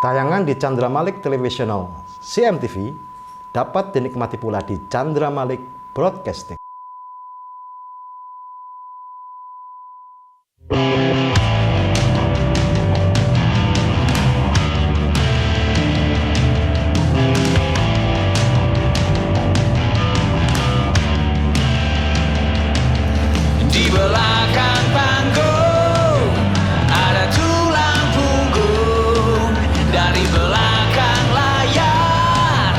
Tayangan di Chandra Malik Televisional CMTV dapat dinikmati pula di Chandra Malik Broadcasting. Di belakang panggung ada tulang punggung. Dari belakang layar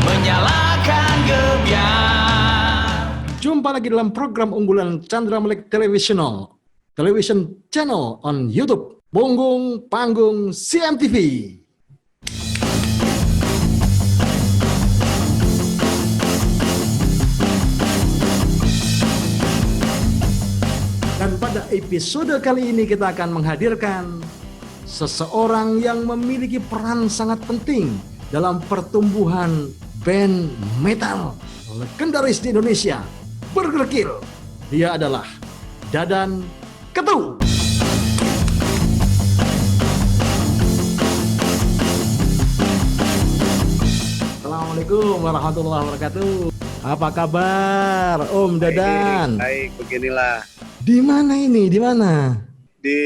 menyalakan gebiar. Jumpa lagi dalam program unggulan Chandra Malik Televisional Television Channel on YouTube Punggung Panggung CMTV. Dan pada episode kali ini kita akan menghadirkan seseorang yang memiliki peran sangat penting dalam pertumbuhan band metal legendaris di Indonesia, Burger Kill. Dia adalah Dadan Ketu. Assalamualaikum warahmatullahi wabarakatuh. Apa kabar, Om Dadan? Baik, beginilah. Di mana ini? Di mana? Di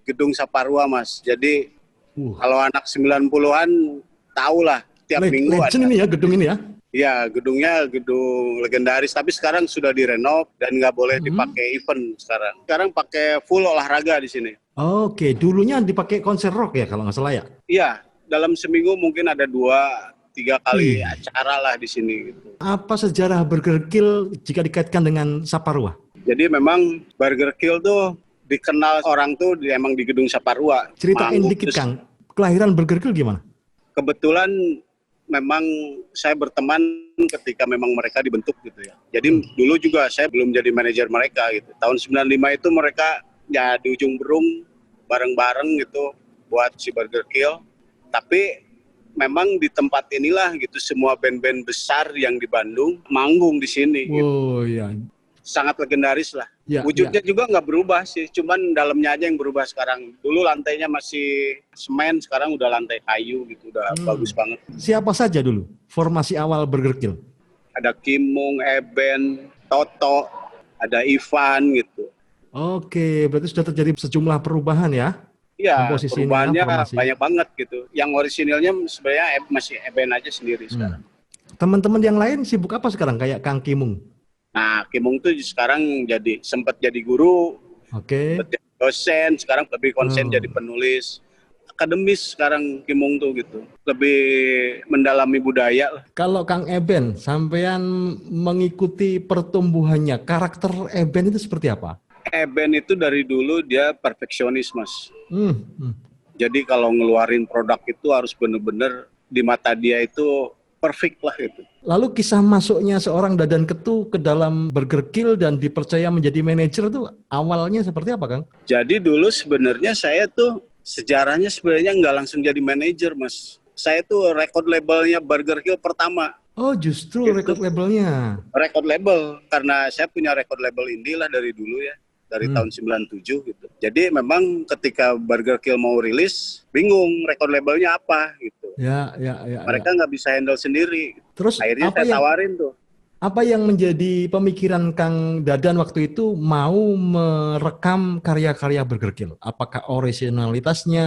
Gedung Saparua, Mas. Jadi kalau anak 90-an tahulah tiap minggu ada. Legend ini ya, gedung ini ya? Iya, gedungnya gedung legendaris, tapi sekarang sudah direnov dan nggak boleh dipakai event sekarang. Sekarang pakai full olahraga di sini. Oke, dulunya dipakai konser rock ya kalau nggak salah ya? Iya, dalam seminggu mungkin ada 2-3 kali acara lah di sini. Gitu. Apa sejarah Burger Kill jika dikaitkan dengan Saparua? Jadi memang Burger Kill tuh dikenal orang tuh emang di Gedung Saparua. Ceritain Manggung. dikit Terus Kang, kelahiran Burger Kill gimana? Kebetulan memang saya berteman ketika memang mereka dibentuk gitu ya. Jadi dulu juga saya belum jadi manajer mereka gitu. Tahun 95 itu mereka ya di ujung berung bareng-bareng gitu buat si Burger Kill. Tapi memang di tempat inilah gitu semua band-band besar yang di Bandung manggung di sini. Gitu. Oh iya. Sangat legendaris lah. Ya, Wujudnya juga nggak berubah sih, cuman dalamnya aja yang berubah sekarang. Dulu lantainya masih semen, sekarang udah lantai kayu gitu, udah bagus banget. Siapa saja dulu formasi awal Burger Kill? Ada Kimung, Eben, Toto, ada Ivan gitu. Oke, berarti sudah terjadi sejumlah perubahan ya? Iya, Komposisinya, perubahannya formasi. banyak banget gitu. Yang orisinilnya sebenarnya masih Eben aja sendiri sekarang. Teman-teman yang lain sibuk apa sekarang kayak Kang Kimung? Nah, Kimung tuh sekarang sempat jadi guru, Oke. sempat jadi dosen, sekarang lebih konsen jadi penulis. Akademis sekarang Kimung tuh gitu. Lebih mendalami budaya lah. Kalau Kang Eben, sampean mengikuti pertumbuhannya, karakter Eben itu seperti apa? Eben itu dari dulu dia perfeksionis, Mas. Hmm, hmm. Jadi kalau ngeluarin produk itu harus bener-bener di mata dia itu perfect lah gitu. Lalu kisah masuknya seorang Dadan Ketu ke dalam Burger Kill dan dipercaya menjadi manajer itu awalnya seperti apa, Kang? Jadi dulu sebenarnya saya tuh sejarahnya sebenarnya nggak langsung jadi manajer, Mas. Saya tuh record labelnya Burger Kill pertama. Oh, justru record labelnya. Record label, karena saya punya record label indie lah dari dulu ya. Dari tahun 97 gitu. Jadi memang ketika Burger Kill mau rilis, bingung record labelnya apa gitu. Ya. Mereka nggak bisa handle sendiri. Terus Akhirnya saya tawarin tuh. Apa yang menjadi pemikiran Kang Dadan waktu itu mau merekam karya-karya Burger Kill? Apakah originalitasnya,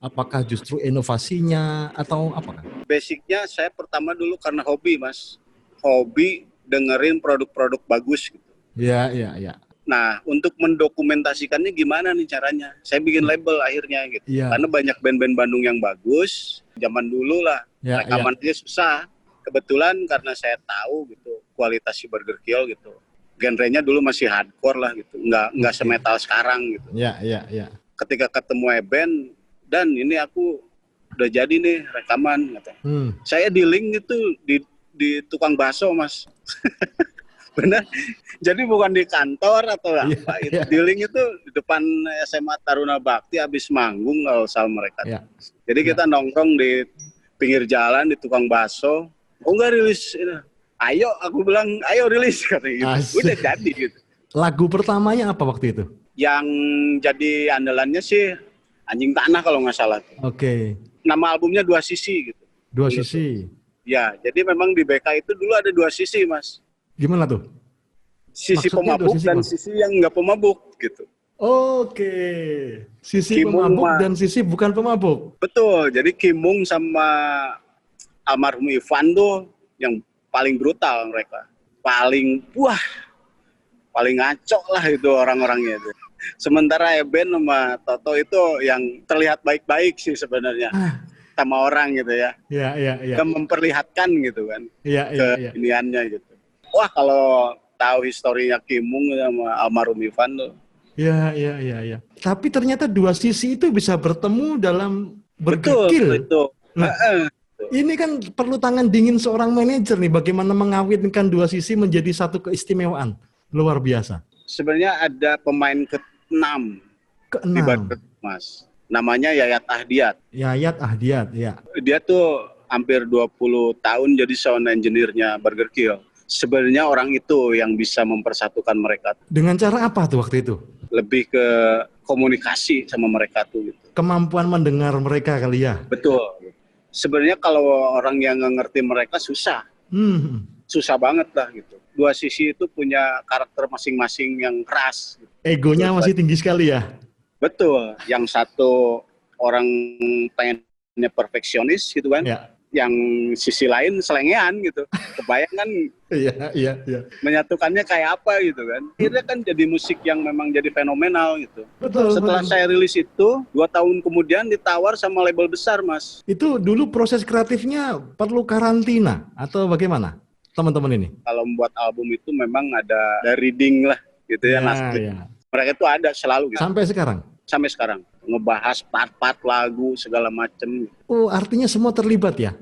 apakah justru inovasinya, atau apa? Basicnya saya pertama dulu karena hobi, Mas. Hobi dengerin produk-produk bagus gitu. Ya. Nah, untuk mendokumentasikannya gimana nih caranya? Saya bikin label akhirnya gitu. Ya. Karena banyak band-band Bandung yang bagus. Zaman dulu lah, rekaman aja susah. Kebetulan karena saya tahu gitu kualitas si Burger Kill gitu. Genrenya dulu masih hardcore lah gitu. Nggak semetal sekarang gitu. Ya. Ketika ketemu Eben, dan ini aku udah jadi nih rekaman kata. Saya di link itu di tukang bakso, Mas. Benar. Jadi bukan di kantor atau apa itu. Di link itu di depan SMA Taruna Bakti habis manggung kalau sama mereka. Ya. Jadi kita nongkrong di pinggir jalan di tukang bakso. Oh enggak rilis. Ayo, aku bilang ayo rilis katanya gitu. Udah jadi gitu. Lagu pertamanya apa waktu itu? Yang jadi andalannya sih Anjing Tanah kalau nggak salah. Oke. nama albumnya Dua Sisi gitu. Dua Dulu sisi. Ya, jadi memang di BK itu dulu ada dua sisi, Mas. Gimana tuh? Sisi Maksudnya dua pemabuk sisi, dan Bang? sisi yang nggak pemabuk gitu. Oke. Sisi Kimung pemabuk mah dan sisi bukan pemabuk. betul. Jadi Kimung sama almarhum Ivan tuh yang paling brutal mereka. Paling ngaco lah itu orang-orangnya itu. Sementara Eben sama Toto itu yang terlihat baik-baik sih sebenarnya Ah, sama orang gitu ya. ya, ya, ya. Yang memperlihatkan gitu kan Ya, ya, ya. keiniannya gitu. Wah, kalau tahu historinya Kimung sama almarhum Ivan tuh. Ya, ya, ya, ya. Tapi ternyata dua sisi itu bisa bertemu dalam Burger Betul Kill. itu. Nah, ini kan perlu tangan dingin seorang manajer nih, bagaimana mengawinkan dua sisi menjadi satu keistimewaan. Luar biasa. Sebenarnya ada pemain ke-6 di Keenam, Barker, Mas. Namanya Yayat Ahdiat. Yayat Ahdiat, ya. Dia tuh hampir 20 tahun jadi sound engineer-nya Burger Kill. Sebenarnya orang itu yang bisa mempersatukan mereka. Dengan cara apa tuh waktu itu? Lebih ke komunikasi sama mereka tuh gitu. Kemampuan mendengar mereka kali ya. Betul. Sebenarnya kalau orang yang nggak ngerti mereka susah banget lah gitu. Dua sisi itu punya karakter masing-masing yang keras. Gitu. Egonya masih tinggi sekali ya. Betul. Yang satu orang pengennya perfeksionis gitu kan. Ya. Yang sisi lain selengean gitu. Kebayang kan Iya, iya, iya. menyatukannya kayak apa gitu kan. Akhirnya kan jadi musik yang memang jadi fenomenal gitu. Betul. Setelah betul. saya rilis itu, 2 tahun kemudian ditawar sama label besar, Mas. Itu dulu proses kreatifnya perlu karantina atau bagaimana teman-teman ini? Kalau membuat album itu memang ada reading lah gitu ya, naskah. ya. Mereka itu ada selalu gitu. Sampai sekarang. Sampai sekarang. Ngebahas part-part lagu segala macem. Oh, artinya semua terlibat ya?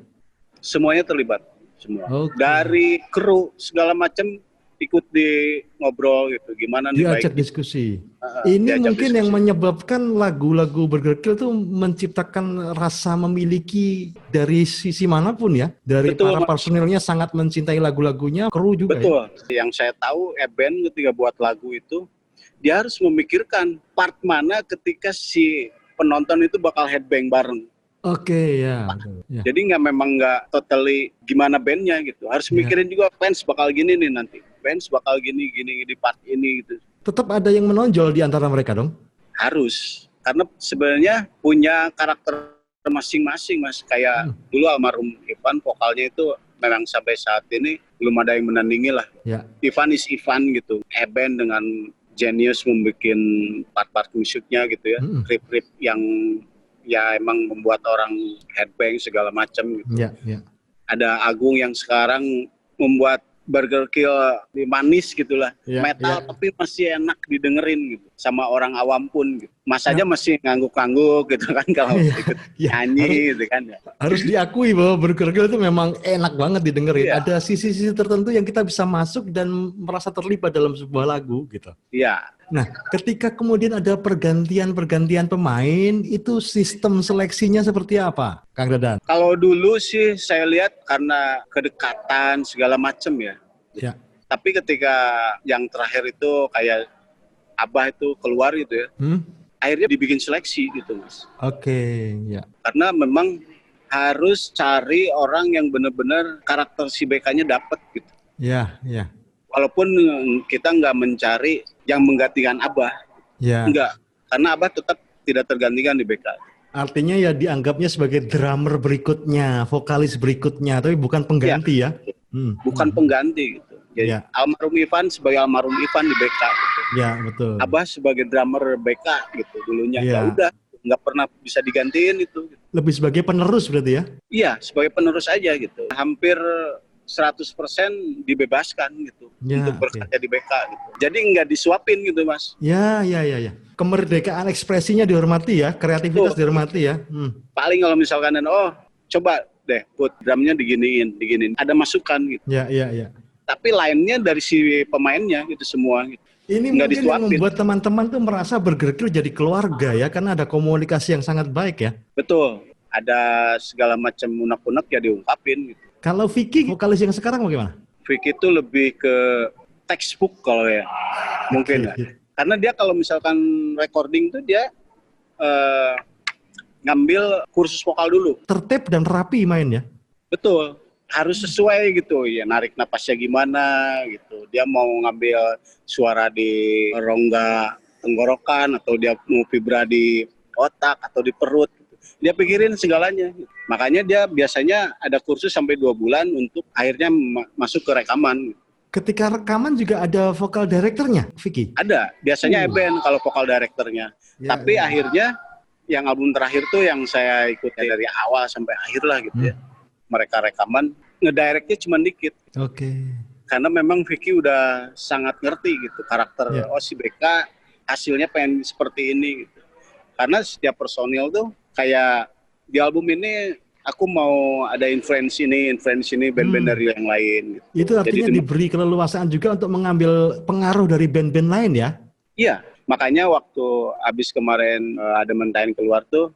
Semuanya terlibat. Semua. Oke. Dari kru segala macem ikut di ngobrol gitu. Gimana nih Diajak baik. diskusi. Ini diajak mungkin yang diskusi. menyebabkan lagu-lagu Burger Kill itu menciptakan rasa memiliki dari sisi manapun ya. Dari Betul, para Mas. personilnya sangat mencintai lagu-lagunya, kru juga ya. Betul. Yang saya tahu Eben ketika buat lagu itu dia harus memikirkan part mana ketika si penonton itu bakal headbang bareng. Oke, ya. Betul. Ya. Jadi memang nggak totally gimana bandnya gitu. Harus Ya. mikirin juga fans bakal gini nih nanti. Fans bakal gini di part ini gitu. Tetap ada yang menonjol di antara mereka dong? Harus. Karena sebenarnya punya karakter masing-masing, Mas. Kayak dulu almarhum Ivan vokalnya itu memang sampai saat ini belum ada yang menandingi lah. Ya. Ivan is Ivan gitu. Eben dengan genius membuat part-part musiknya gitu ya. Rip-rip yang ya emang membuat orang headbang segala macam gitu. Ya, ya. Ada Agung yang sekarang membuat Burger Kill di manis gitulah. Ya, Metal ya. tapi masih enak didengerin gitu. Sama orang awam pun gitu. Mas aja masih ngangguk-ngangguk gitu kan kalau Iya, ikut iya. nyanyi gitu kan ya. Harus diakui bahwa Burger Kill itu memang enak banget didengerin. Iya. Ada sisi-sisi tertentu yang kita bisa masuk dan merasa terlibat dalam sebuah lagu gitu. Iya. Nah, ketika kemudian ada pergantian pemain, itu sistem seleksinya seperti apa, Kang Dadan? Kalau dulu sih saya lihat karena kedekatan segala macam ya. Ya. Tapi ketika yang terakhir itu kayak Abah itu keluar gitu ya. Akhirnya dibikin seleksi gitu, Mas. Oke, ya. Karena memang harus cari orang yang benar-benar karakter si BK-nya dapat gitu. Ya, ya. Walaupun kita nggak mencari yang menggantikan Abah, Ya. enggak. Karena Abah tetap tidak tergantikan di BK. Artinya ya dianggapnya sebagai drummer berikutnya, vokalis berikutnya, tapi bukan pengganti ya. Bukan pengganti gitu. Jadi Ya. almarhum Ivan sebagai almarhum Ivan di BK gitu. Ya, betul. Abah sebagai drummer BK gitu dulunya. Iya. Ya udah, nggak pernah bisa digantiin itu. Lebih sebagai penerus berarti ya? Iya, sebagai penerus aja gitu. Hampir 100% dibebaskan gitu Ya, untuk berkarya di BK gitu. Jadi nggak disuapin gitu, Mas. Ya, ya, ya, ya. Kemerdekaan ekspresinya dihormati ya, kreativitas dihormati ya. Paling kalau misalkan coba deh put drumnya diginiin. Ada masukan gitu. Ya, ya, ya. Tapi lainnya dari si pemainnya gitu semua gitu. Ini Nggak mungkin yang disuapin. membuat teman-teman tuh merasa Burger Kill jadi keluarga ya, karena ada komunikasi yang sangat baik ya. Betul. Ada segala macam unek-unek ya diungkapin gitu. Kalau Vicky, vokalis yang sekarang bagaimana? Vicky itu lebih ke textbook kalau ya. Mungkin ya. Karena dia kalau misalkan recording tuh dia ngambil kursus vokal dulu. Tertib dan rapi mainnya. Betul, harus sesuai gitu ya, narik napasnya gimana gitu. Dia mau ngambil suara di rongga tenggorokan atau dia mau vibra di otak atau di perut gitu. Dia pikirin segalanya. Makanya dia biasanya ada kursus sampai 2 bulan untuk akhirnya masuk ke rekaman. Ketika rekaman juga ada vokal directornya, Vicky? Ada, biasanya Eben kalau vokal directornya. Ya, Tapi ya. akhirnya yang album terakhir tuh yang saya ikuti dari awal sampai akhir lah gitu ya. Mereka rekaman, ngedirectnya cuma dikit. Oke. Karena memang Vicky udah sangat ngerti gitu karakter, Ya. oh si BK hasilnya pengen seperti ini gitu. Karena setiap personil tuh kayak di album ini aku mau ada influence ini band-band dari yang lain gitu. Itu artinya Jadi, diberi keleluasaan juga untuk mengambil pengaruh dari band-band lain ya? iya, makanya waktu abis kemarin ada Mentain keluar tuh,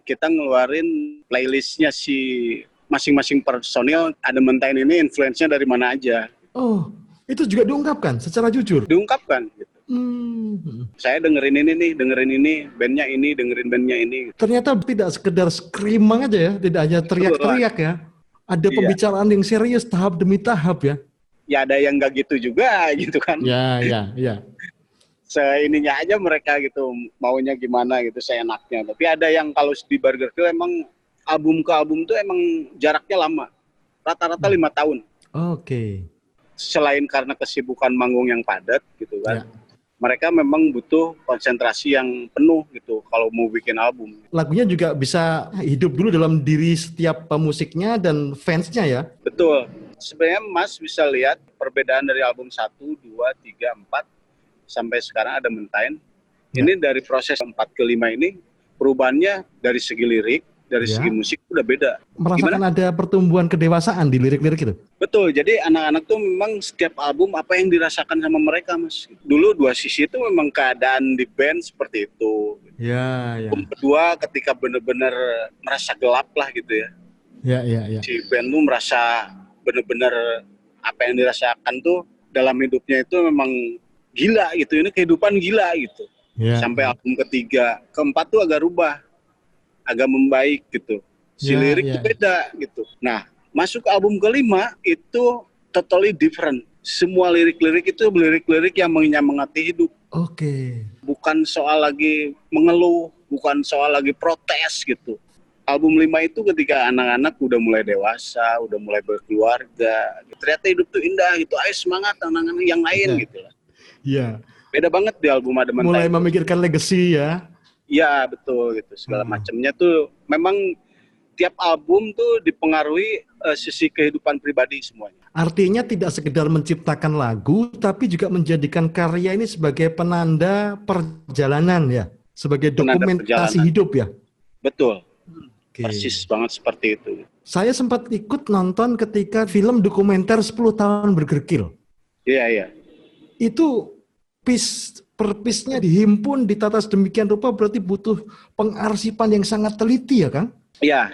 kita ngeluarin playlistnya si masing-masing personil, ada Mentain ini influence-nya dari mana aja. Oh, itu juga diungkapkan secara jujur? Diungkapkan gitu. Saya dengerin ini, bandnya ini, dengerin bandnya ini. Ternyata tidak sekedar screaming aja ya, tidak hanya teriak-teriak ya. Ada pembicaraan yang serius tahap demi tahap ya. Ya ada yang nggak gitu juga gitu kan. Ya. Seininya aja mereka gitu, maunya gimana gitu, seenaknya. Tapi ada yang kalau di Burger Kill emang album ke album tuh emang jaraknya lama. Rata-rata 5 tahun. Oke. Selain karena kesibukan manggung yang padat gitu kan. Ya. Mereka memang butuh konsentrasi yang penuh gitu kalau mau bikin album. Lagunya juga bisa hidup dulu dalam diri setiap pemusiknya dan fansnya ya? Betul. Sebenarnya Mas bisa lihat perbedaan dari album 1, 2, 3, 4 sampai sekarang ada Mentain. Ini dari proses 4 ke 5 ini perubahannya dari segi lirik, dari segi musik udah beda. Merasakan ada pertumbuhan kedewasaan di lirik-lirik itu? Betul, jadi anak-anak tuh memang setiap album apa yang dirasakan sama mereka, Mas. Dulu 2 sisi itu memang keadaan di band seperti itu. Ya. Album kedua ketika benar-benar merasa gelap lah gitu ya. Ya. Si band tuh merasa benar-benar apa yang dirasakan tuh dalam hidupnya itu memang gila gitu. Ini kehidupan gila gitu. Ya. Sampai album ketiga, keempat tuh agak rubah, agak membaik gitu. Si lirik tuh beda gitu. Nah, masuk ke album kelima itu totally different. Semua lirik-lirik itu lirik-lirik yang menyemangati hidup. Oke. Bukan soal lagi mengeluh, bukan soal lagi protes gitu. Album 5 itu ketika anak-anak udah mulai dewasa, udah mulai berkeluarga. Ternyata hidup tuh indah gitu. Ayo semangat anak-anak yang lain gitu lah. Iya. Beda banget di album Ada Mentain. Mulai memikirkan legacy ya. Iya betul gitu. Segala macamnya tuh memang tiap album tuh dipengaruhi sisi kehidupan pribadi semuanya. Artinya tidak sekedar menciptakan lagu, tapi juga menjadikan karya ini sebagai penanda perjalanan ya, sebagai dokumentasi hidup ya. Betul. Persis banget seperti itu. Saya sempat ikut nonton ketika film dokumenter 10 tahun Burger Kill. Iya. Itu piece per piece-nya dihimpun, ditata sedemikian rupa, berarti butuh pengarsipan yang sangat teliti ya Kang? Iya.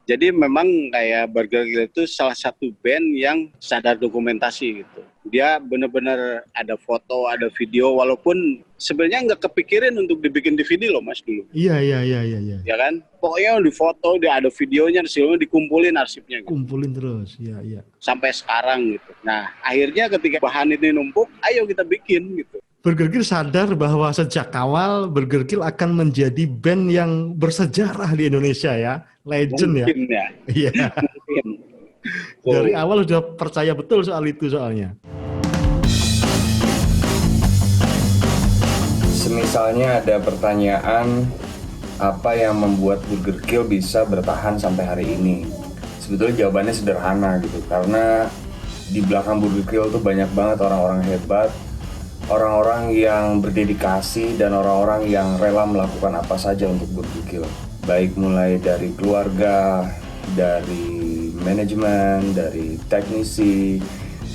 Jadi memang kayak Burger Kill itu salah satu band yang sadar dokumentasi gitu. Dia benar-benar ada foto, ada video, walaupun sebenarnya nggak kepikirin untuk dibikin DVD loh Mas dulu. Iya. Ya kan? Pokoknya di foto, dia ada videonya, sebelumnya dikumpulin arsipnya. Gitu. Kumpulin terus, iya. Sampai sekarang gitu. Nah, akhirnya ketika bahan ini numpuk, ayo kita bikin gitu. Burger Kill sadar bahwa sejak awal Burger Kill akan menjadi band yang bersejarah di Indonesia ya, legend Mungkin ya. Iya. Mungkin. Dari awal sudah percaya betul soal itu soalnya. Semisalnya ada pertanyaan apa yang membuat Burger Kill bisa bertahan sampai hari ini? Sebetulnya jawabannya sederhana gitu, karena di belakang Burger Kill tuh banyak banget orang-orang hebat, orang-orang yang berdedikasi dan orang-orang yang rela melakukan apa saja untuk Burger Kill. Baik mulai dari keluarga, dari manajemen, dari teknisi,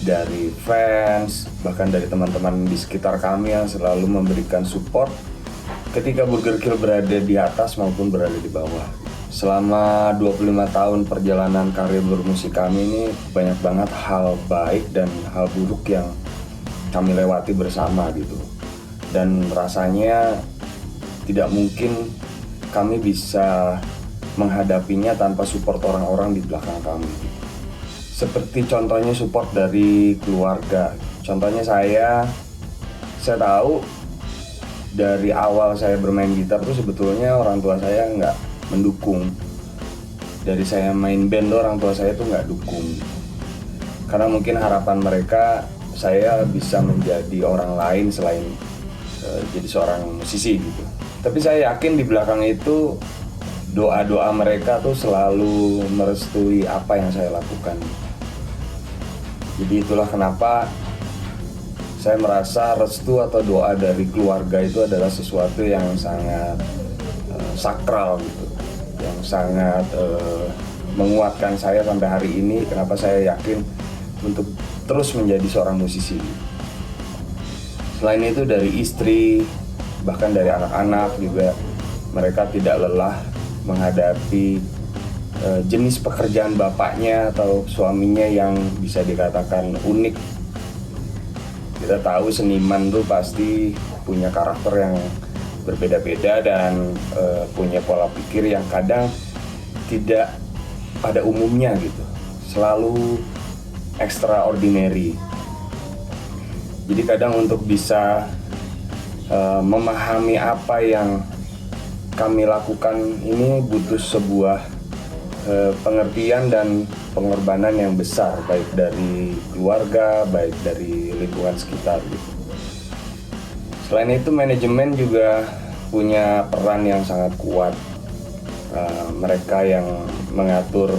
dari fans, bahkan dari teman-teman di sekitar kami yang selalu memberikan support ketika Burger Kill berada di atas maupun berada di bawah. Selama 25 tahun perjalanan karir bermusik kami ini banyak banget hal baik dan hal buruk yang kami lewati bersama gitu. Dan rasanya tidak mungkin kami bisa menghadapinya tanpa support orang-orang di belakang kami. Seperti contohnya support dari keluarga. Contohnya saya tahu dari awal saya bermain gitar tuh sebetulnya orang tua saya nggak mendukung. Dari saya main band tuh orang tua saya tuh nggak dukung. Karena mungkin harapan mereka saya bisa menjadi orang lain selain jadi seorang musisi gitu. Tapi saya yakin di belakang itu doa-doa mereka tuh selalu merestui apa yang saya lakukan. Jadi itulah kenapa saya merasa restu atau doa dari keluarga itu adalah sesuatu yang sangat sakral gitu, yang sangat menguatkan saya sampai hari ini. Kenapa saya yakin untuk terus menjadi seorang musisi. Selain itu dari istri, bahkan dari anak-anak juga, mereka tidak lelah menghadapi jenis pekerjaan bapaknya atau suaminya yang bisa dikatakan unik. Kita tahu seniman tuh pasti punya karakter yang berbeda-beda dan punya pola pikir yang kadang tidak pada umumnya gitu, selalu extraordinary. Jadi kadang untuk bisa memahami apa yang kami lakukan ini butuh sebuah pengertian dan pengorbanan yang besar, baik dari keluarga, baik dari lingkungan sekitar gitu. Selain itu manajemen juga punya peran yang sangat kuat. Mereka yang mengatur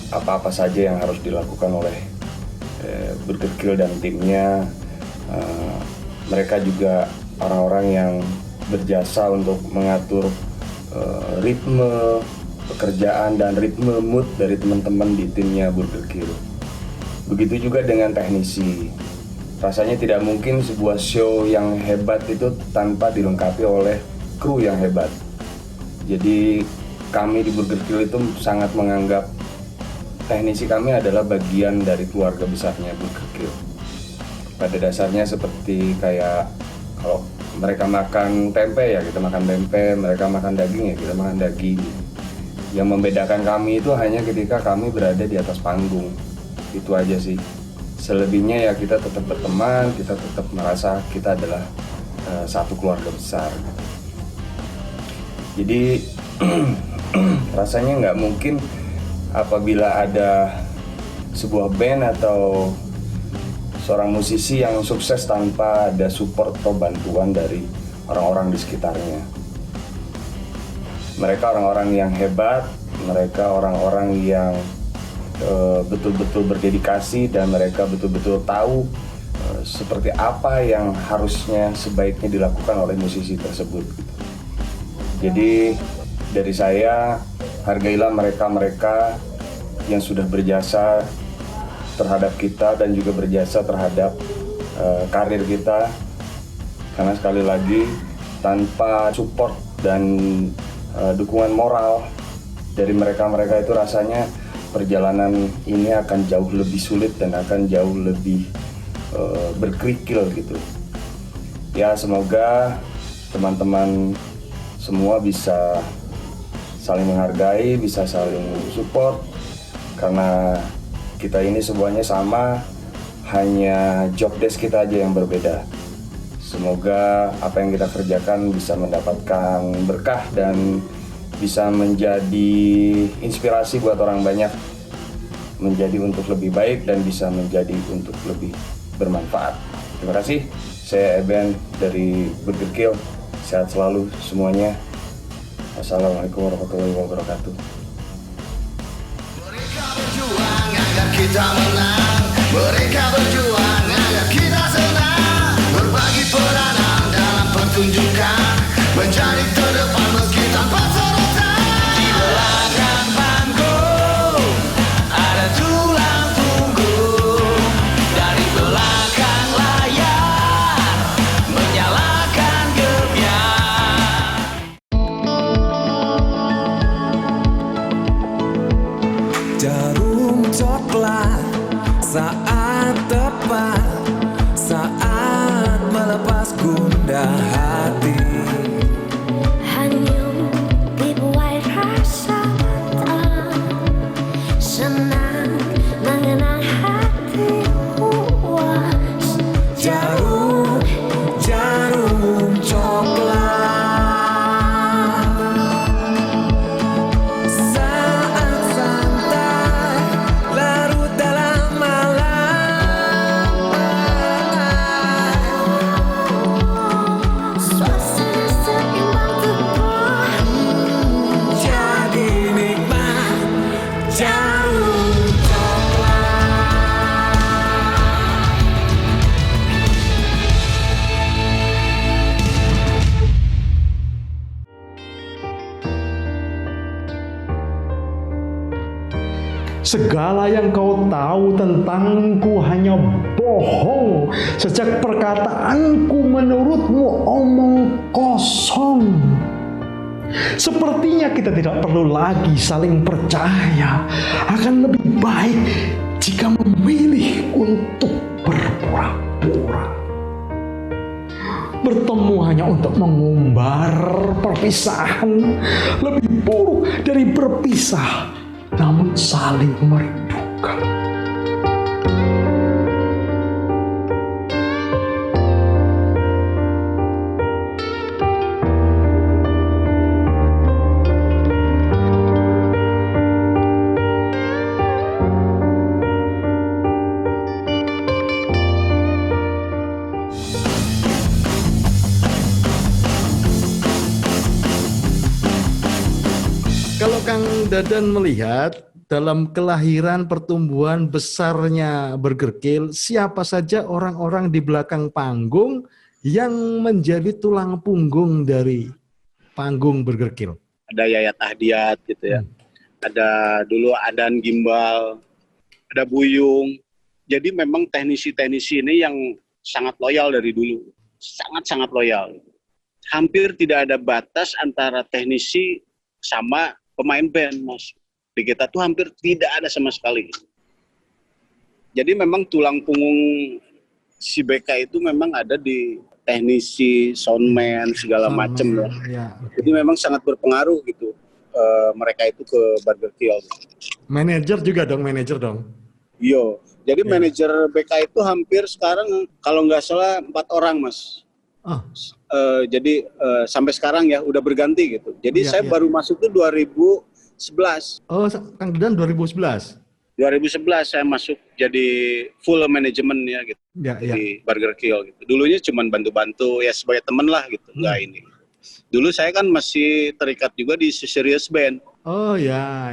apa-apa saja yang harus dilakukan oleh Burger Kill dan timnya. Mereka juga orang-orang yang berjasa untuk mengatur ritme pekerjaan dan ritme mood dari teman-teman di timnya Burger Kill. Begitu juga dengan teknisi. Rasanya tidak mungkin sebuah show yang hebat itu tanpa dilengkapi oleh kru yang hebat. Jadi kami di Burger Kill itu sangat menganggap teknisi kami adalah bagian dari keluarga besarnya Burger Kill. Pada dasarnya seperti kayak kalau mereka makan tempe ya kita makan tempe, mereka makan daging ya kita makan daging. Yang membedakan kami itu hanya ketika kami berada di atas panggung. Itu aja sih. Selebihnya ya kita tetap berteman, kita tetap merasa kita adalah satu keluarga besar. Jadi rasanya nggak mungkin apabila ada sebuah band atau seorang musisi yang sukses tanpa ada support atau bantuan dari orang-orang di sekitarnya. Mereka orang-orang yang hebat, mereka orang-orang yang betul-betul berdedikasi dan mereka betul-betul tahu seperti apa yang harusnya sebaiknya dilakukan oleh musisi tersebut. Jadi dari saya, hargailah mereka-mereka yang sudah berjasa terhadap kita dan juga berjasa terhadap karir kita. Karena sekali lagi tanpa support dan dukungan moral dari mereka-mereka itu rasanya perjalanan ini akan jauh lebih sulit dan akan jauh lebih berkerikil gitu. Ya semoga teman-teman semua bisa saling menghargai, bisa saling support karena kita ini semuanya sama, hanya job desk kita aja yang berbeda. Semoga apa yang kita kerjakan bisa mendapatkan berkah dan bisa menjadi inspirasi buat orang banyak, menjadi untuk lebih baik dan bisa menjadi untuk lebih bermanfaat. Terima kasih, saya Eben dari Burger Kill. Sehat selalu semuanya. Assalamualaikum warahmatullahi wabarakatuh. Mereka berjuang agar kita menang. Mereka berjuang agar kita senang. Berbagi peranan dalam pertunjukan, menjadi terdepan meski tanpa sorotan. Di belakang panggung ada tulang punggung. Dari belakang layar menyalakan gebiar. Jarum coklat saat tepat, saat melepas gundah hati. Hanyut di Segala yang kau tahu tentangku hanya bohong. Sejak perkataanku menurutmu omong kosong. Sepertinya kita tidak perlu lagi saling percaya. Akan lebih baik jika memilih untuk berpura-pura. Bertemu hanya untuk mengumbar perpisahan lebih buruk dari berpisah namun saling merindukan. Kalau Kang Dadan melihat dalam kelahiran pertumbuhan besarnya Burger Kill, siapa saja orang-orang di belakang panggung yang menjadi tulang punggung dari panggung Burger Kill? Ada Yayat Ahdiat gitu ya. Ada dulu Adan Gimbal, ada Buyung. Jadi memang teknisi-teknisi ini yang sangat loyal dari dulu. Sangat-sangat loyal. Hampir tidak ada batas antara teknisi sama pemain band, Mas. Di kita tuh hampir tidak ada sama sekali. Jadi memang tulang punggung si BK itu memang ada di teknisi, soundman, segala macam ya. Ya. Jadi memang sangat berpengaruh gitu mereka itu ke Burger Kill. Manajer juga dong, manajer dong. Iya. Jadi manajer BK itu hampir sekarang kalau nggak salah 4 orang, Mas. Oh. Jadi sampai sekarang ya udah berganti gitu. Jadi saya baru masuk tuh 2011. Oh, Kang Dadan 2011. 2011 saya masuk jadi full manajemen ya gitu di Burger Kill gitu. Dulunya cuma bantu-bantu ya sebagai temen lah gitu, nggak ini. Dulu saya kan masih terikat juga di Serious Band. Oh ya.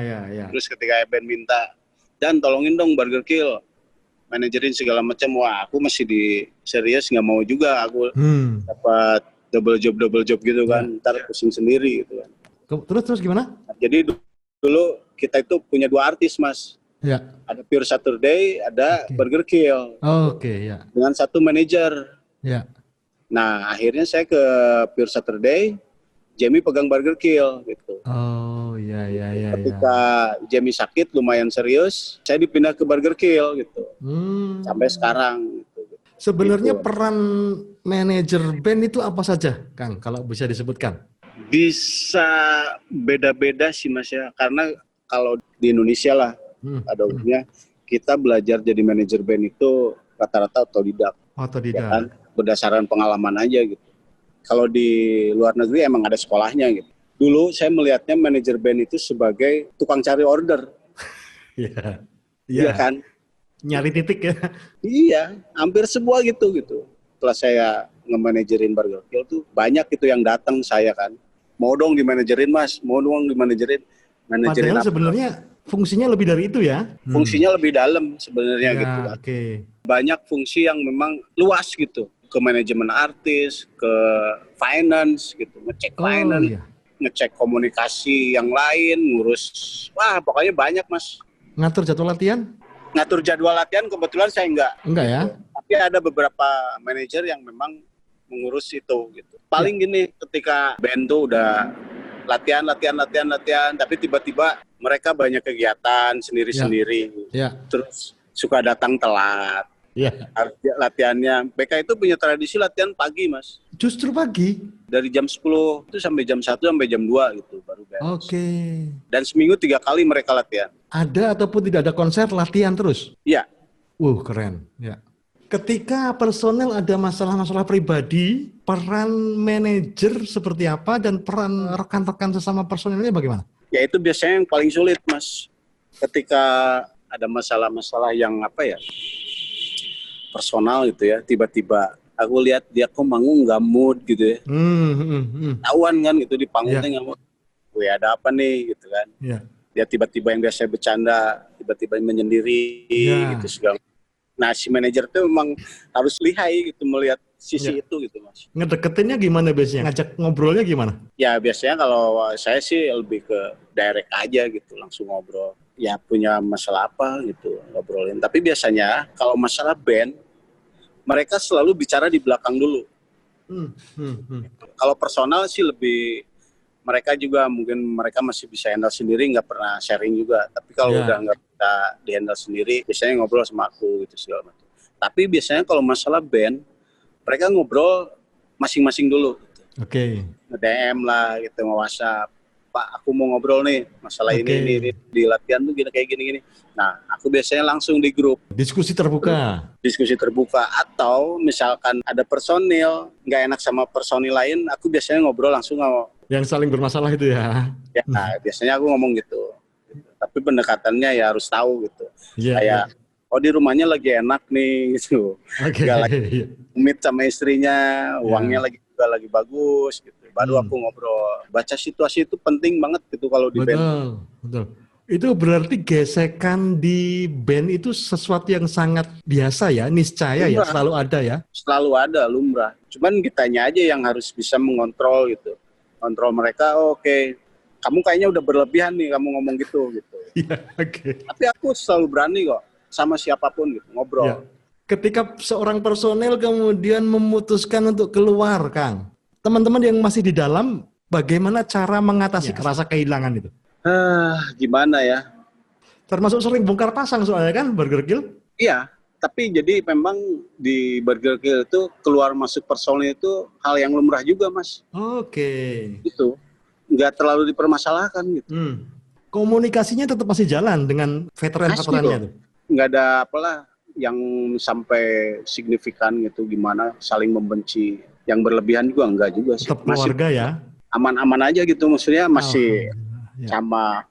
Terus ketika band minta, dan tolongin dong Burger Kill, manajerin segala macam, wah aku masih di Serious nggak mau juga, aku dapat double job gitu kan, ntar pusing sendiri gitu kan. Terus gimana? Jadi dulu kita itu punya 2 artis, Mas. Ya. Ada Pure Saturday, ada Burger Kill. Oke, ya. Dengan 1 manajer. Ya. Nah, akhirnya saya ke Pure Saturday, Jamie pegang Burger Kill gitu. Oh, ya. Ketika Jamie sakit lumayan serius, saya dipindah ke Burger Kill gitu. Sampai sekarang gitu. Sebenarnya gitu. peran manajer band itu apa saja, Kang, kalau bisa disebutkan? Bisa beda-beda sih, Mas ya. Karena kalau di Indonesia lah, pada umumnya kita belajar jadi manajer band itu rata-rata otodidak. Ya kan? Berdasarkan pengalaman aja gitu. Kalau di luar negeri emang ada sekolahnya gitu. Dulu saya melihatnya manajer band itu sebagai tukang cari order. Iya kan? Nyari titik ya. Iya, hampir semua gitu. Setelah saya nge-manajerin Burger Kill tuh banyak itu yang datang saya kan. Mau dong dimanajerin, Mas, mau dong dimanajerin. Manajerin padahal sebenarnya fungsinya lebih dari itu ya. Fungsinya lebih dalam sebenarnya gitu kan. Banyak fungsi yang memang luas gitu. Ke manajemen artis, ke finance gitu, ngecek finance, ngecek komunikasi yang lain, ngurus, wah pokoknya banyak, Mas. Ngatur jadwal latihan? Ngatur jadwal latihan kebetulan saya enggak ya. Tapi ada beberapa manajer yang memang mengurus itu gitu. Paling gini, ketika band tuh udah latihan, tapi tiba-tiba mereka banyak kegiatan sendiri-sendiri. Terus suka datang telat. Latihannya, BK itu punya tradisi latihan pagi, Mas. Justru pagi? Dari jam 10 itu sampai jam 1 sampai jam 2 gitu baru beres. Dan seminggu 3 kali mereka latihan. Ada ataupun tidak ada konser, latihan terus? Iya. Keren. Ya. Ketika personel ada masalah-masalah pribadi, peran manajer seperti apa dan peran rekan-rekan sesama personelnya bagaimana? Ya itu biasanya yang paling sulit, Mas. Ketika ada masalah-masalah yang personal gitu ya, tiba-tiba aku lihat dia kok manggung nggak mood gitu ya. Tahuan kan gitu di panggungnya nggak mood. Ada apa nih gitu kan. Dia tiba-tiba yang biasa bercanda, tiba-tiba menyendiri gitu segala. Nah si manajer tuh memang harus lihai gitu melihat sisi itu gitu, Mas. Ngedeketinnya gimana biasanya? Ngajak ngobrolnya gimana? Ya biasanya kalau saya sih lebih ke direct aja gitu, langsung ngobrol. ya punya masalah apa gitu ngobrolin. Tapi biasanya kalau masalah band mereka selalu bicara di belakang dulu. Kalau personal sih lebih mereka juga mungkin mereka masih bisa handle sendiri, nggak pernah sharing juga. Tapi kalau Ya. udah nggak bisa di handle sendiri, biasanya ngobrol sama aku gitu segala macam. Tapi biasanya kalau masalah band, mereka ngobrol masing-masing dulu. Gitu. Oke. Nge-DM lah gitu, nge-WhatsApp. Pak, aku mau ngobrol nih masalah Oke. ini di latihan tuh gini kayak gini. Nah, aku biasanya langsung di grup Diskusi terbuka. diskusi terbuka, atau misalkan ada personil nggak enak sama personil lain, aku biasanya ngobrol langsung sama Yang saling bermasalah itu ya. ya. Nah, biasanya aku ngomong gitu. Tapi pendekatannya ya harus tahu gitu. Iya. Kayak oh di rumahnya lagi enak nih gitu. Oke. Nggak lagi umit sama istrinya, uangnya lagi bagus gitu. Baru aku ngobrol. Baca situasi itu penting banget gitu kalau di band. Betul. Itu berarti gesekan di band itu sesuatu yang sangat biasa ya, niscaya ya, Lumrah. selalu ada ya. Selalu ada, lumrah. Cuman kitanya aja yang harus bisa mengontrol gitu. Kontrol mereka, oh, oke. Kamu kayaknya udah berlebihan nih kamu ngomong gitu. Iya, oke. Tapi aku selalu berani kok sama siapapun gitu ngobrol. Ya. Ketika seorang personel kemudian memutuskan untuk keluar, Kang, teman-teman yang masih di dalam, bagaimana cara mengatasi rasa kehilangan itu? Gimana ya? Termasuk sering bongkar pasang soalnya kan, Burger Kill? Iya, tapi jadi memang di Burger Kill itu keluar masuk personil itu hal yang lumrah juga, Mas. Oke. Itu nggak terlalu dipermasalahkan gitu. Komunikasinya tetap masih jalan dengan veteran-veterannya Pasti tuh. Nggak ada apalah yang sampai signifikan gitu, gimana saling membenci. Yang berlebihan juga enggak juga sih. Tetap keluarga ya. Aman-aman aja gitu, maksudnya masih Ya. sama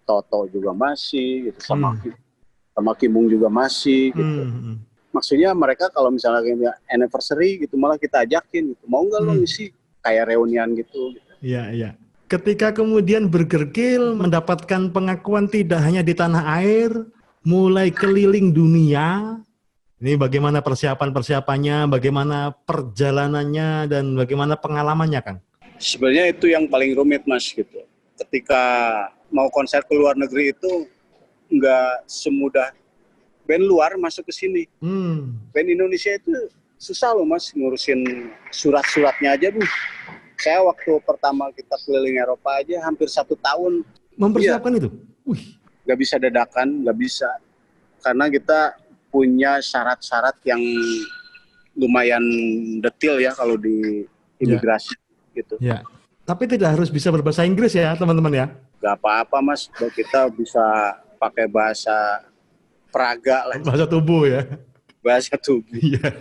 Toto juga masih gitu, sama Kimung juga masih gitu. Maksudnya mereka kalau misalnya anniversary gitu malah kita ajakin gitu. Mau nggak lo ngisi kayak reunian gitu. Iya, iya. Ketika kemudian Burger Kill mendapatkan pengakuan tidak hanya di tanah air, mulai keliling dunia. Ini bagaimana persiapan-persiapannya, bagaimana perjalanannya, dan bagaimana pengalamannya, Kang? Sebenarnya itu yang paling rumit, Mas, gitu. Ketika mau konser ke luar negeri itu nggak semudah band luar masuk ke sini. Band Indonesia itu susah loh, Mas, ngurusin surat-suratnya aja, Bu. Saya waktu pertama kita keliling Eropa aja hampir 1 tahun. Mempersiapkan itu? Wih. Nggak bisa dadakan, nggak bisa. Karena kita punya syarat-syarat yang lumayan detail ya kalau di imigrasi gitu. Ya. Tapi tidak harus bisa berbahasa Inggris ya, teman-teman ya? Gak apa-apa, Mas. Kita bisa pakai bahasa Praga lah. Bahasa tubuh ya? Bahasa tubuh. Iya.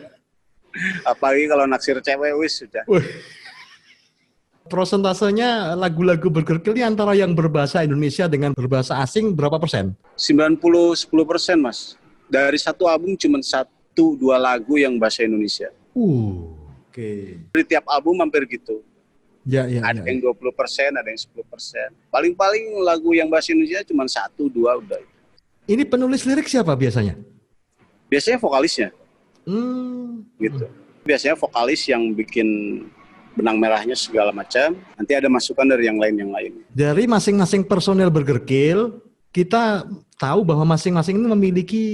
Apalagi kalau naksir cewek, wis sudah. Prosentasenya lagu-lagu Burger Kill ini antara yang berbahasa Indonesia dengan berbahasa asing berapa persen? 90-10%, Mas. Dari satu album cuma 1-2 lagu yang bahasa Indonesia. Oke. Dari tiap album hampir gitu. Ya. Ada yang 20%, ada yang 10%. Paling-paling lagu yang bahasa Indonesia cuma 1-2 udah. Ini penulis lirik siapa biasanya? Biasanya vokalisnya. Gitu. Biasanya vokalis yang bikin benang merahnya segala macam. Nanti ada masukan dari yang lain. Dari masing-masing personel Burger Kill, kita tahu bahwa masing-masing ini memiliki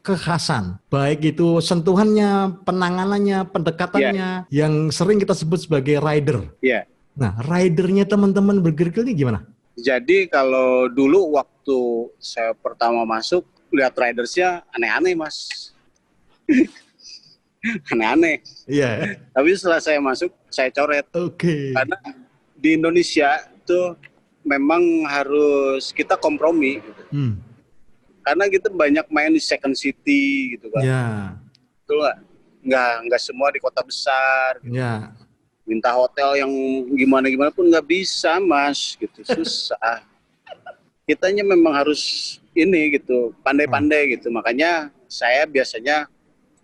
kekhasan. Baik itu sentuhannya, penanganannya, pendekatannya, yang sering kita sebut sebagai rider. Iya. Nah, ridernya teman-teman Burger Kill ini gimana? Jadi kalau dulu waktu saya pertama masuk, lihat ridersnya aneh-aneh, Mas. Aneh-aneh. Iya. Tapi setelah saya masuk, saya coret. Oke. Karena di Indonesia itu memang harus kita kompromi. Gitu. Karena kita banyak main di second city gitu kan. Ya. Betul nggak semua di kota besar. Gitu. Ya. Minta hotel yang gimana pun nggak bisa, Mas. Gitu, susah. Kitanya memang harus ini gitu, pandai-pandai gitu. Makanya saya biasanya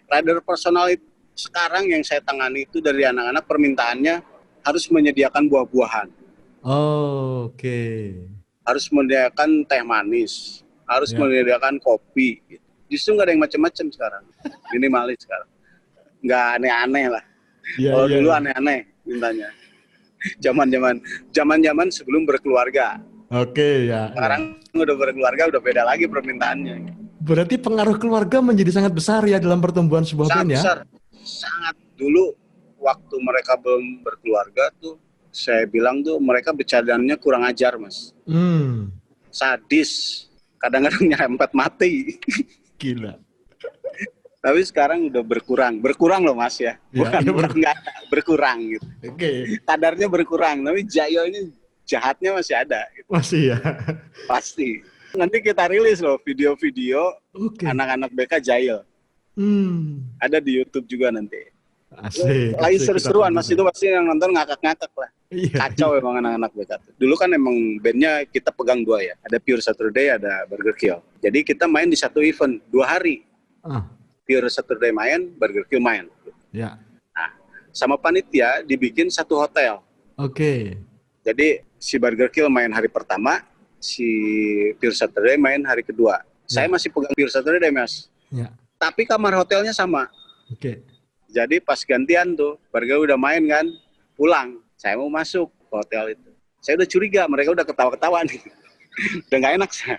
rider personal sekarang yang saya tangani itu dari anak-anak permintaannya harus menyediakan buah-buahan. Oke. Harus menyediakan teh manis. Harus menyediakan kopi. Gitu. Justru nggak ada yang macam-macam sekarang. Minimalis sekarang. Nggak aneh-aneh lah. Kalau dulu aneh-aneh mintanya. Zaman-zaman sebelum berkeluarga. Oke, ya. Sekarang udah berkeluarga, udah beda lagi permintaannya. Berarti pengaruh keluarga menjadi sangat besar ya dalam pertumbuhan sebuah Sangat band ya? besar, sangat. Dulu waktu mereka belum berkeluarga tuh, saya bilang tuh mereka bercandanya kurang ajar, Mas. Sadis, kadang-kadang nyerempet mati. Gila. Tapi sekarang udah berkurang loh Mas ya. Ya, Bukan nggak ada, berkurang gitu. Oke, Kadarnya berkurang, tapi Jayo ini jahatnya masih ada. Gitu. masih ya. Pasti. Nanti kita rilis loh video-video Oke. anak-anak BK Jail. Ada di YouTube juga nanti. Asik. Lagi asik, seru-seruan kita Mas, itu pasti yang nonton ngakak-ngakak lah. Iya, Kacau emang anak-anak BK tuh. Dulu kan emang bandnya kita pegang dua ya. Ada Pure Saturday, ada Burger Kill. Jadi kita main di satu event 2 hari. Ah, Pure Saturday main, Burger Kill main. ya. Nah, sama panitia dibikin satu hotel. Oke. Jadi si Burger Kill main hari pertama, si Pure Saturday main hari kedua. Saya masih pegang Pure Saturday, Mas. Ya. Tapi kamar hotelnya sama. Oke. Jadi pas gantian tuh, Burger udah main kan, pulang. Saya mau masuk ke hotel itu. Saya udah curiga, mereka udah ketawa-ketawa nih. Udah nggak enak saya.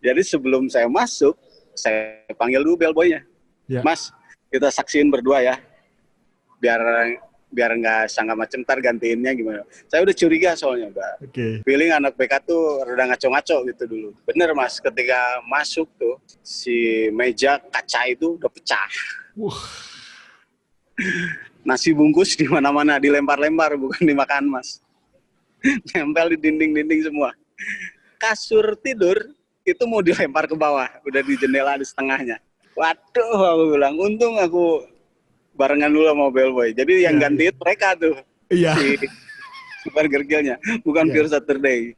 Jadi sebelum saya masuk, saya panggil dulu bellboynya. Ya. Mas, kita saksiin berdua ya. Biar nggak sangka macem, ntar gantiinnya gimana. Saya udah curiga soalnya, Mbak. Oke. Feeling anak BK tuh rada ngaco-ngaco gitu dulu. Bener Mas, ketika masuk tuh, si meja kaca itu udah pecah. Wah. Nasi bungkus di mana-mana, dilempar-lempar, bukan dimakan Mas. Nempel di dinding-dinding semua. Kasur tidur, itu mau dilempar ke bawah. Udah di jendela di setengahnya. Waduh, aku bilang, untung aku barengan dulu sama bellboy. Jadi yang gantiin mereka tuh. Iya. Si Burger Kill-nya, bukan Pure Saturday.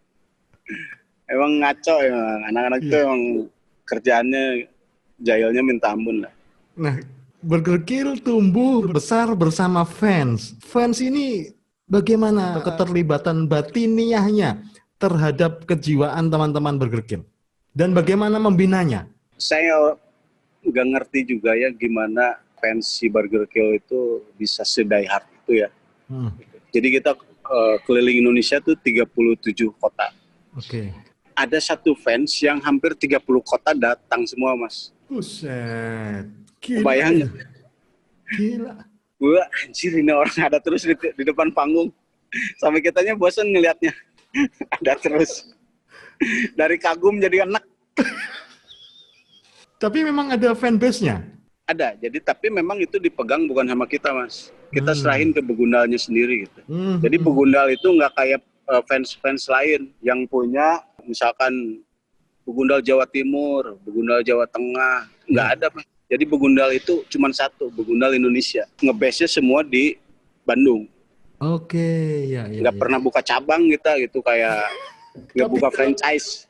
Emang ngaco emang, anak-anak itu emang kerjaannya, jailnya minta ampun lah. Nah, Burger Kill tumbuh besar bersama fans. Fans ini bagaimana keterlibatan batiniahnya terhadap kejiwaan teman-teman Burger Kill? Dan bagaimana membinanya? Saya nggak ngerti juga ya gimana fans si Burger Kill itu bisa sedai hard itu ya. Jadi kita keliling Indonesia tuh 37 kota. Oke. Ada satu fans yang hampir 30 kota datang semua, Mas. Buset. Gila. Bayangin. Gila. Gue anjir ini orang ada terus di depan panggung. Sampai kitanya bosan ngelihatnya. Ada terus. Dari kagum jadi enak. Tapi memang ada fanbase-nya? Ada. Jadi tapi memang itu dipegang bukan sama kita, Mas. Kita serahin ke begundalnya sendiri gitu. Jadi begundal itu nggak kayak fans-fans lain yang punya misalkan begundal Jawa Timur, begundal Jawa Tengah. Nggak ada, Mas. Jadi begundal itu cuma satu, begundal Indonesia. Ngebase-nya semua di Bandung. Oke, ya. Nggak pernah buka cabang kita gitu, kayak nggak buka franchise.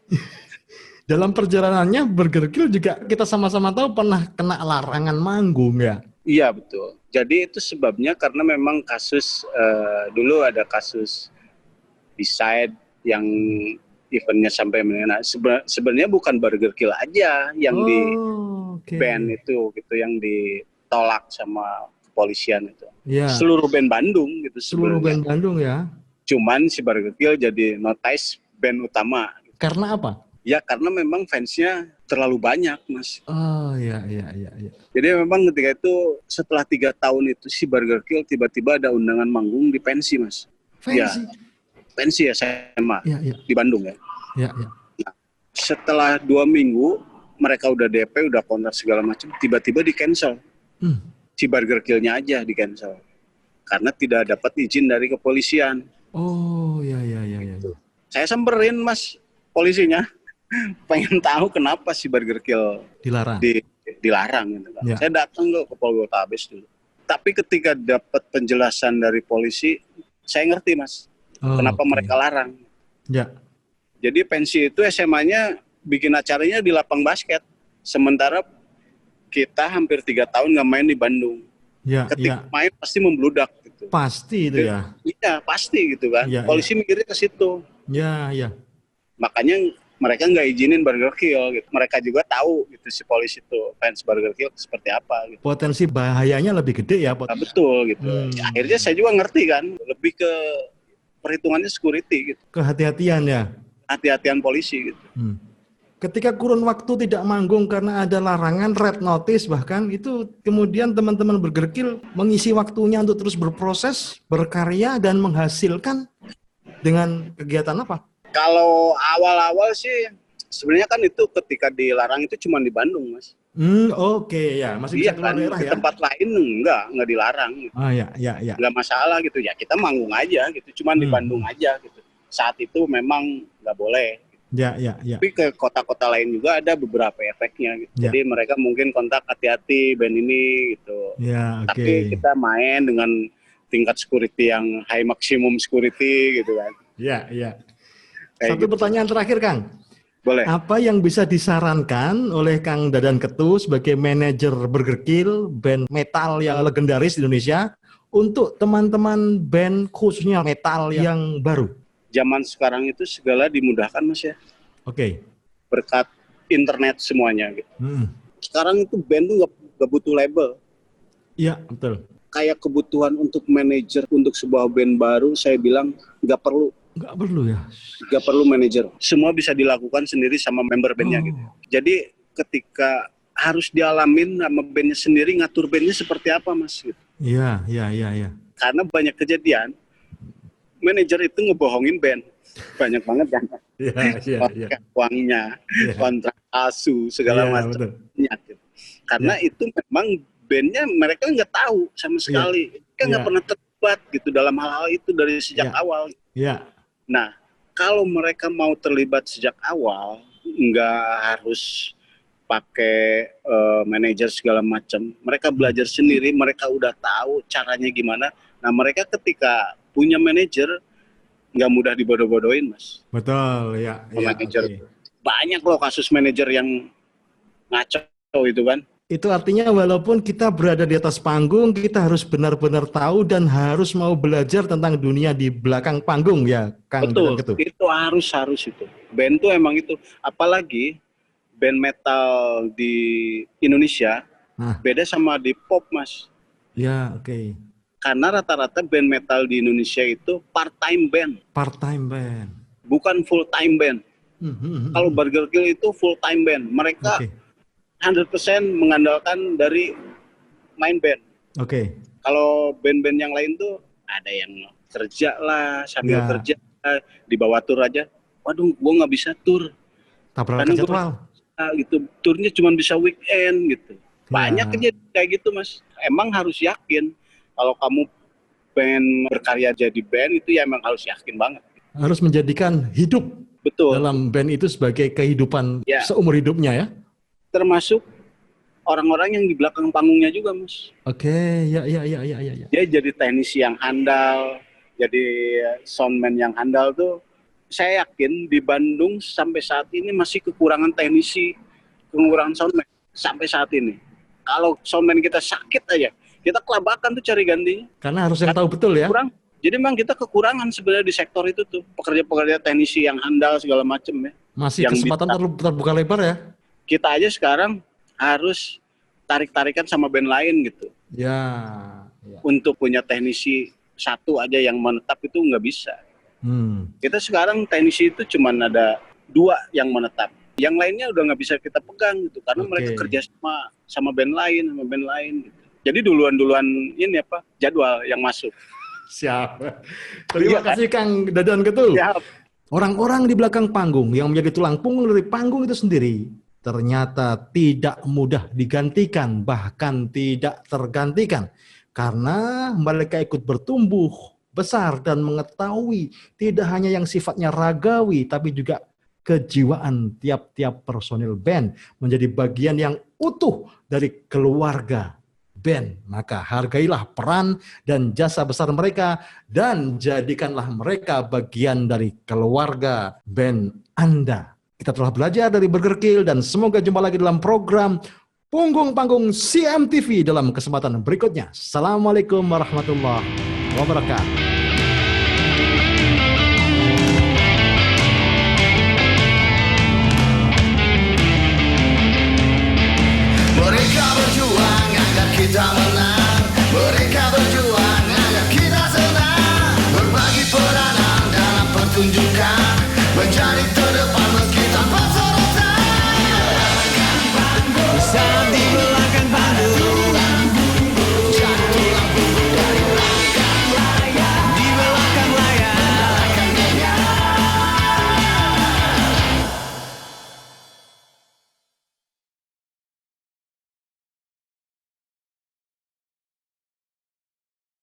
Dalam perjalanannya Burger Kill juga kita sama-sama tahu pernah kena larangan manggung ya? Iya betul. Jadi itu sebabnya karena memang kasus, dulu ada kasus Beside yang eventnya sampai mengenai. Sebenarnya bukan Burger Kill aja yang di band itu gitu, yang ditolak sama kepolisian itu. Ya. Seluruh band Bandung gitu. Seluruh band Bandung ya. Cuman si Burger Kill jadi notice band utama. Karena apa? Ya karena memang fansnya terlalu banyak, Mas. Oh iya. Jadi memang ketika itu setelah 3 tahun itu si Burger Kill tiba-tiba ada undangan manggung di pensi, Mas. Fancy. Ya, pensi SMA Iya. di Bandung ya. Iya. Nah, setelah 2 minggu mereka udah DP, udah kontrak segala macam, tiba-tiba di cancel. Si Burger Kill-nya aja di cancel karena tidak dapat izin dari kepolisian. Oh iya. Saya samperin Mas polisinya, pengen tahu kenapa si Burger Kill Dilarang. dilarang gitu kan. Ya. Saya datang loh ke Polrestabes dulu. Tapi ketika dapat penjelasan dari polisi, saya ngerti Mas, kenapa mereka larang. Ya. Jadi pensi itu SMA-nya bikin acaranya di lapang basket, sementara kita hampir 3 tahun nggak main di Bandung. Ya. Ketika main pasti membludak gitu. Pasti itu ya. Iya pasti gitu kan. Ya, Polisi mikirnya ke situ. Ya. Makanya mereka nggak izinin Burger Kill gitu. Mereka juga tahu gitu si polisi itu fans Burger Kill seperti apa gitu. Potensi bahayanya lebih gede ya. Nah, betul gitu. Ya, akhirnya saya juga ngerti kan, lebih ke perhitungannya security gitu. Kehati-hatian ya. hati-hatian polisi gitu. Ketika kurun waktu tidak manggung karena ada larangan, red notice bahkan, itu kemudian teman-teman Burger Kill mengisi waktunya untuk terus berproses, berkarya, dan menghasilkan dengan kegiatan apa? Kalau awal-awal sih sebenarnya kan itu ketika dilarang itu cuma di Bandung, Mas. Oke, ya, masih bisa Iya keluar kan, daerah di ya? tempat lain enggak dilarang. Ah, ya. Nggak masalah gitu ya, kita manggung aja gitu, cuma di Bandung aja gitu. Saat itu memang nggak boleh. Ya. Tapi ke kota-kota lain juga ada beberapa efeknya gitu. Ya. Jadi mereka mungkin kontak hati-hati band ini gitu. Ya, oke. Tapi kita main dengan tingkat security yang high maximum security gitu kan. Ya. Kayak Satu gitu. pertanyaan terakhir, Kang. Boleh. Apa yang bisa disarankan oleh Kang Dadan Ketu sebagai manajer Burger Kill, band metal yang legendaris di Indonesia, untuk teman-teman band khususnya metal yang baru? Zaman sekarang itu segala dimudahkan, Mas ya. Oke. Berkat internet semuanya gitu. Sekarang itu band tuh nggak butuh label. Iya, betul. Kayak kebutuhan untuk manajer untuk sebuah band baru, saya bilang nggak perlu. Nggak perlu ya? Nggak perlu manajer. Semua bisa dilakukan sendiri sama member bandnya gitu. Jadi ketika harus dialamin sama bandnya sendiri, ngatur bandnya seperti apa, Mas? Gitu. Iya. Karena banyak kejadian, manajer itu ngebohongin band. Banyak banget kan. Iya. Kontrak uangnya, kontrak asu, segala macam. Gitu. Karena itu memang bandnya mereka nggak tahu sama sekali. Mereka nggak pernah terlibat gitu dalam hal-hal itu dari sejak awal. Iya. Nah, kalau mereka mau terlibat sejak awal, nggak harus pakai manajer segala macam. Mereka belajar sendiri, mereka udah tahu caranya gimana. Nah, mereka ketika punya manajer, nggak mudah dibodoh-bodohin, Mas. Betul, ya. Manajer. Okay. Banyak loh kasus manajer yang ngaco itu kan. Itu artinya walaupun kita berada di atas panggung, kita harus benar-benar tahu dan harus mau belajar tentang dunia di belakang panggung ya, Kang. Betul, Gitu. itu harus itu. Band tuh emang itu. Apalagi band metal di Indonesia beda sama di pop, Mas. Ya, oke. Karena rata-rata band metal di Indonesia itu part-time band. Part-time band. Bukan full-time band. Kalau Burger Kill itu full-time band. Mereka 100% mengandalkan dari main band. Oke. Kalau band-band yang lain tuh ada yang kerja lah, sambil kerja dibawa tur aja. Waduh, gua nggak bisa tur. Tabrakan jadwal. Gitu. Turnya cuma bisa weekend gitu. Banyak kejadian kayak gitu, Mas. Emang harus yakin kalau kamu pengen berkarya jadi band itu ya emang harus yakin banget. Harus menjadikan hidup dalam band itu sebagai kehidupan seumur hidupnya ya. Termasuk orang-orang yang di belakang panggungnya juga, Mas. Oke, ya. Dia jadi teknisi yang handal, jadi soundman yang handal tuh. Saya yakin di Bandung sampai saat ini masih kekurangan teknisi, kekurangan soundman sampai saat ini. Kalau soundman kita sakit aja, kita kelabakan tuh cari gantinya. Karena harus yang tahu betul ya. Kurang. Jadi memang kita kekurangan sebenarnya di sektor itu tuh, pekerja-pekerja teknisi yang handal segala macam ya. Masih yang kesempatan terbuka lebar ya. Kita aja sekarang harus tarik-tarikan sama band lain gitu. Ya. Untuk punya teknisi satu aja yang menetap itu nggak bisa. Kita sekarang teknisi itu cuma ada 2 yang menetap. Yang lainnya udah nggak bisa kita pegang gitu karena mereka kerja sama band lain, gitu. Jadi duluan ini jadwal yang masuk. Siap. Terima kasih Kang Dadan Ketu. Siap. Orang-orang di belakang panggung yang menjadi tulang punggung dari panggung itu sendiri ternyata tidak mudah digantikan, bahkan tidak tergantikan. Karena mereka ikut bertumbuh besar dan mengetahui tidak hanya yang sifatnya ragawi, tapi juga kejiwaan tiap-tiap personil band menjadi bagian yang utuh dari keluarga band. Maka hargailah peran dan jasa besar mereka dan jadikanlah mereka bagian dari keluarga band Anda. Kita telah belajar dari Burger Kill dan semoga jumpa lagi dalam program Punggung Panggung CMTV dalam kesempatan berikutnya. Assalamualaikum warahmatullahi wabarakatuh.